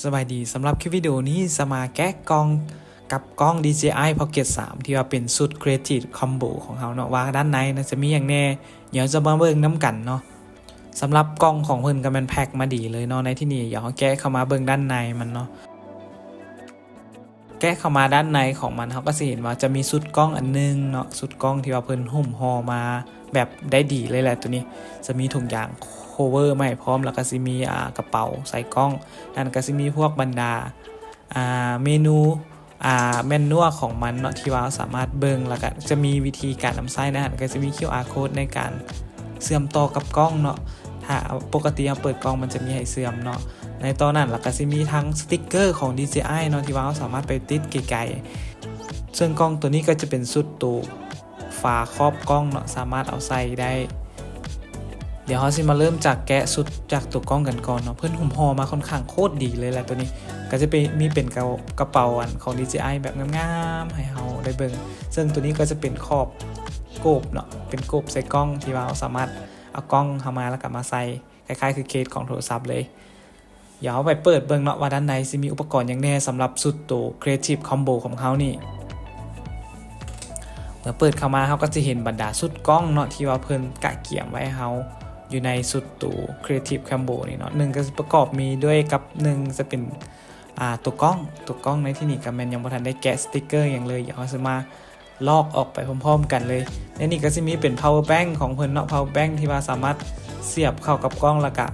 สบายดีสำหรับคลิปวิดีโอนี้จะมาแก้กล้องกับกล้อง DJI Pocket 3 ที่ว่าเป็นสุด Creative Combo ของเขาเนาะว่าด้านในจะมีอย่างแน่เดี๋ยวจะมาเบิ่งน้ำกันเนาะสำหรับกล้องของเพิ่นก็มันแพ็คมาดีเลยเนาะในที่นี้เดี๋ยวเขาแก้เข้ามาเบิ่งด้านในมันเนาะแก้เข้ามาด้านในของมันเขาก็สิเห็นว่าจะมีสุดกล้องอันนึงเนาะสุดกล้องที่ว่าเพิ่นหุ้มห่อมาแบบได้ดีเลยแหละตัวนี้จะมีถุงยางโคเวอร์มาให้พร้อมแล้วก็สิมีกระเป๋าใส่กล้องนั่นก็สิมีพวกบรรดาเมนูแมนนวลของมันเนาะที่ว่าสามารถเบิ่งแล้วก็จะมีวิธีการนำไส้นะฮะก็จะมี QR code ในการเชื่อมต่อกับกล้องเนาะถ้าปกติเราเปิดกล้องมันจะมีให้เชื่อมเนาะในตอนนั้นแล้วก็จะมีทั้งสติ๊กเกอร์ของ DJI เนาะที่ว่าเราสามารถไปติดไกลๆซึ่งกล้องตัวนี้ก็จะเป็นสุดตัวฝาครอบกล้องเนาะสามารถเอาใส่ได้เดี๋ยวเราสิมาเริ่มจากแกะสุดจากตัวกล้องกันก่อนเนาะเพื่อนหุ่มห่อมาค่อนข้างโคตรดีเลยแหละตัวนี้ก็จะเป็นกระเป๋าอันของ DJI แบบงามๆให้เราได้เบิ่งซึ่งตัวนี้ก็จะเป็นขอบโกบเนาะเป็นโกบใส่กล้องที่ว่าเราสามารถเอากล้องเข้ามาแล้วก็มาใส่คล้ายๆคือเคสของโทรศัพท์เลยเดี๋ยวไปเปิดเบิ่งเนาะว่าด้านในสิมีอุปกรณ์อย่างแน่สำหรับสุดตัว Creative Combo ของเขานี่เมื่อเปิดเข้ามาเขาก็จะเห็นบรรดาสุดกล้องเนาะที่ว่าเพิ่นกะเกี่ยมไว้ให้เราอยู่ในสุดตัว Creative Combo นี่เนาะ1ก็ประกอบมีด้วยกับ1จะเป็นตัวกล้องในที่นี่ก็แม่นยังบ่ทันได้แกะสติ๊กเกอร์อย่างเลยเดี๋ยวเราจะมาลอกออกไปพร้อมๆกันเลยในนี้ก็จะมีเป็น power bank ของเพิ่นเนาะ power bank ที่ว่าสามารถเสียบเข้ากับกล้องแล้วก็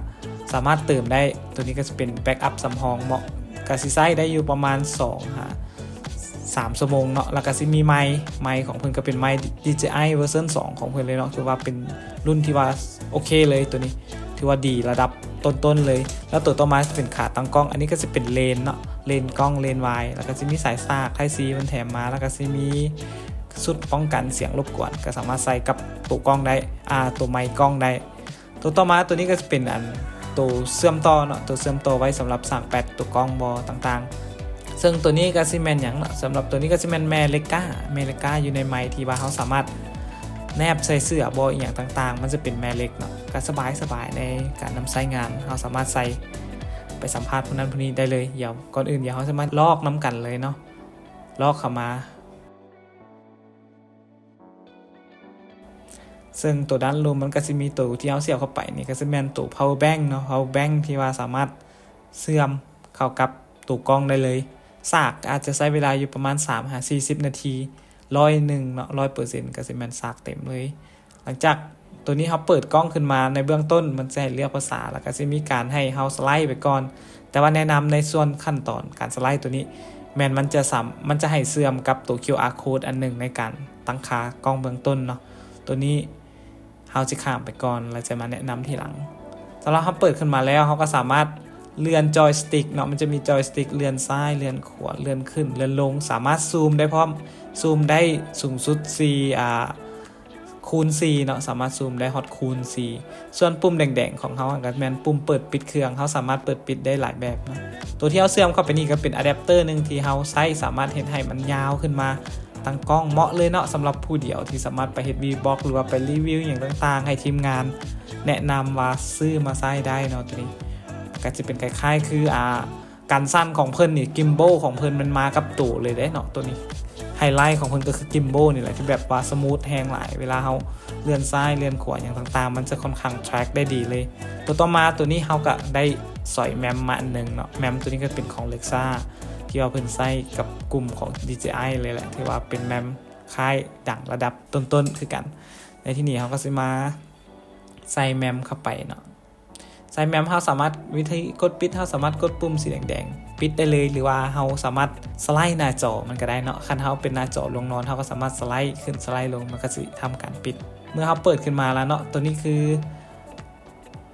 สามารถเติมได้ตัวนี้ก็จะเป็นแบ็กอัพสำรองเหมาะกับสิใช้ได้อยู่ประมาณ3 ชั่วโมงเนาะแล้วก็สิมีไมค์ของเพิ่นก็เป็นไมค์ DJI เวอร์ชัน2ของเพิ่นเลยเนาะคือว่าเป็นรุ่นที่ว่าโอเคเลยตัวนี้ถือว่าดีระดับต้นๆเลยแล้วตัวต่อมาจะเป็นขาตั้งกล้องอันนี้ก็จะเป็นเลนเนาะเลนกล้องเลนวายแล้วก็จะมีสายซากไทซีมันแถมมาแล้วก็จะมีชุดป้องกันเสียงรบกวนก็สามารถใส่กับตัวกล้องได้ตัวไมค์กล้องได้ตัวต่อมาตัวนี้ก็จะเป็นตัวเชื่อมต่อเนาะตัวเชื่อมต่อไว้สำหรับสั่งแปดตัวกล้องบอต่างๆซึ่งตัวนี้ก็ซิแมนอย่างเนาะสำหรับตัวนี้ก็ซิแมนแม่เล็กก้าอยู่ในไมค์ที่ว่าเขาสามารถแนบใส่เสื้อบออย่างต่างๆมันจะเป็นแม่เล็กเนาะก็สบายในการนำใช้งานเราสามารถใส่ไปสัมภาษณ์พวกนั้นพวกนี้ได้เลยเดี๋ยวก่อนอื่นเดี๋ยวเขาสามารถลอกน้ำกันเลยเนาะลอกเข้ามาซึ่งตัวด้านลมมันก็จะมีตัวที่เอาเสียบเข้าไปนี่ก็จะเป็นตัว power bank เนาะ power bank ที่ว่าสามารถเชื่อมเข้ากับตัวกล้องได้เลยซากอาจจะใช้เวลาอยู่ประมาณ3-40 นาที100%เนาะ 100% ก็จะเป็นซากเต็มเลยหลังจากตัวนี้เขาเปิดกล้องขึ้นมาในเบื้องต้นมันจะให้เลือกภาษาแล้วก็จะมีการให้เฮาสไลด์ไปก่อนแต่ว่าแนะนำในส่วนขั้นตอนการสไลด์ตัวนี้มันจะให้เชื่อมกับตัว QR code อันหนึ่งในการตั้งค่ากล้องเบื้องต้นเนาะตัวนี้เฮาจะข้ามไปก่อนแล้วจะมาแนะนำทีหลังสำหรับเขาเปิดขึ้นมาแล้วเขาก็สามารถเลื่อนจอยสติ๊กเนาะมันจะมีจอยสติ๊กเลื่อนซ้ายเลื่อนขวาเลื่อนขึ้นเลื่อนลงสามารถซูมได้พร้อมซูมได้สูงสุดคูณ 4เนาะสามารถซูมได้ฮอตคูณ 4ส่วนปุ่มแดงๆของเขาก็แม่นปุ่มเปิดปิดเครื่องเขาสามารถเปิดปิดได้หลายแบบเนาะตัวที่เอาเชื่อมเข้าไปนี่ก็เป็นอะแดปเตอร์นึงที่เขาใช้สามารถเห็นให้มันยาวขึ้นมาตั้งกล้องเหมาะเลยเนาะสำหรับผู้เดียวที่สามารถไปเฮ็ดวีบล็อกหรือว่าไปรีวิวอย่างต่างๆให้ทีมงานแนะนำว่าซื้อมาใช้ได้เนาะตัวนี้ก็จะเป็นคล้ายๆคือการสั้นของเพิ่นนี่กิมโบของเพิ่นมันมากับตัวเลยได้เนาะตัวนี้ไฮไลท์ของเพิ่นก็คือกิมโบนี่แหละที่แบบว่าสมูทแฮงหลายเวลาเฮาเลื่อนซ้ายเลื่อนขวาอย่างต่างๆมันจะค่อนข้างแทร็กได้ดีเลยตัวต่อมาตัวนี้เฮาก็ได้สอยแมมมาอันนึงเนาะแมมตัวนี้ก็เป็นของ Lexa ที่ว่าเพิ่นใช้กับกลุ่มของ DJI เลยแหละที่ว่าเป็นแมมค่ายดังระดับต้นๆคือกันในที่นี้เฮาก็สิมาใส่แมมเข้าไปเนาะใส่แมมเฮาสามารถวิธีกดปิดเฮาสามารถกดปุ่มสีแดงๆปิดได้เลยหรือว่าเฮาสามารถสไลด์หน้าจอมันก็ได้เนาะคันเฮาเป็นหน้าจอลงนอนเฮาก็สามารถสไลด์ขึ้นสไลด์ลงมันก็สิทำการปิดเมื่อเฮาเปิดขึ้นมาแล้วเนาะตัวนี้คือ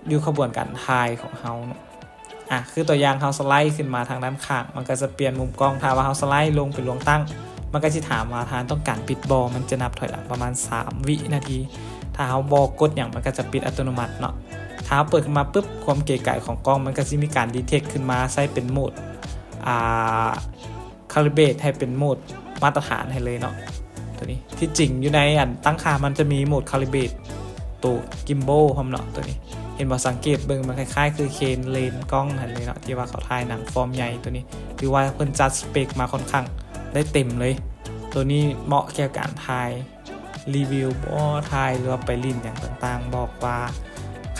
อยู่ขบวนการถ่ายของเฮาเนาะคือตัวอย่างเฮาสไลด์ขึ้นมาทางด้านข้างมันก็จะเปลี่ยนมุมกล้องถ้าว่าเฮาสไลด์ลงเป็นลงตั้งมันก็สิถามว่าทานต้องการปิดบอมันจะนับถอยหลังประมาณ3 วินาทีถ้าเฮาบอกดอย่างมันก็จะปิดอัตโนมัติเนาะถ้าเปิดขึ้นมาปุ๊บความเก๋ไก๋ของกล้องมันก็จะมีการดีเทคขึ้นมาใช้เป็นโหมดคาลิเบรตให้เป็นโหมดมาตรฐานให้เลยเนาะตัวนี้ที่จริงอยู่ในตั้งค่ามันจะมีโหมดคาลิเบรตตัวกิมโบพร้อมเนาะตัวนี้ ห็นบ่สังเกตเบิ่งมันคล้ายๆคือเคนเลนกล้องหั่นเลยเนาะที่ว่าเขาถ่ายหนังฟอร์มใหญ่ตัวนี้หรือว่าเพิ่นจัดสเปคมาค่อนข้างได้เต็มเลยตัวนี้เหมาะแก่การถ่ายรีวิวบ่ถ่ายหรือว่าไปลิ้นอย่างต่างๆบอกว่า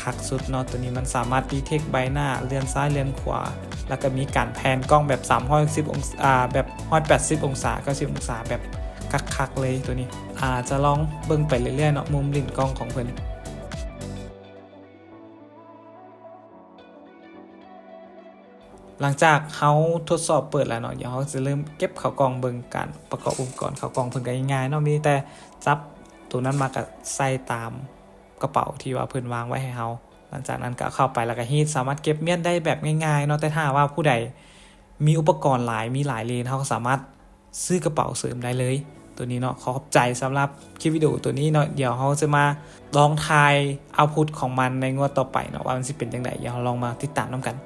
คักสุดเนาะตัวนี้มันสามารถดีเทคใบหน้าเลื่อนซ้ายเลื่อนขวาแล้วก็มีการแพนกล้องแบบ360องศาแบบ180องศา90องศาแบบคักๆเลยตัวนี้จะลองเบิ่งไปเรื่อยๆเนาะมุมลิ้นกล้องของเพิ่นหลังจากเขาทดสอบเปิดแล้วเนาะเดี๋ยวเขาจะเริ่มเก็บเข้ากล่องเบิ่งการประกอบอุปกรณ์เข้ากล่องเพิ่นก็ง่ายๆเนาะมีแต่จับตัวนั้นมาก็ใส่ตามกระเป๋าที่ว่าเพิ่นวางไว้ให้เฮาหลังจากนั้นก็เข้าไปแล้วก็ฮีทสามารถเก็บเมียนได้แบบง่ายๆเนาะแต่ถ้าว่าผู้ใดมีอุปกรณ์หลายมีหลายเลนเขาก็สามารถซื้อกระเป๋าเสริมได้เลยตัวนี้เนาะขอบใจสำหรับคลิปวิดีโอตัวนี้เนาะเดี๋ยวเขาจะมาลองทายเอาท์พุตของมันในงวดต่อไปเนาะว่ามันสิเป็นจังได๋เดี๋ยวเราลองมาติดตามนำกัน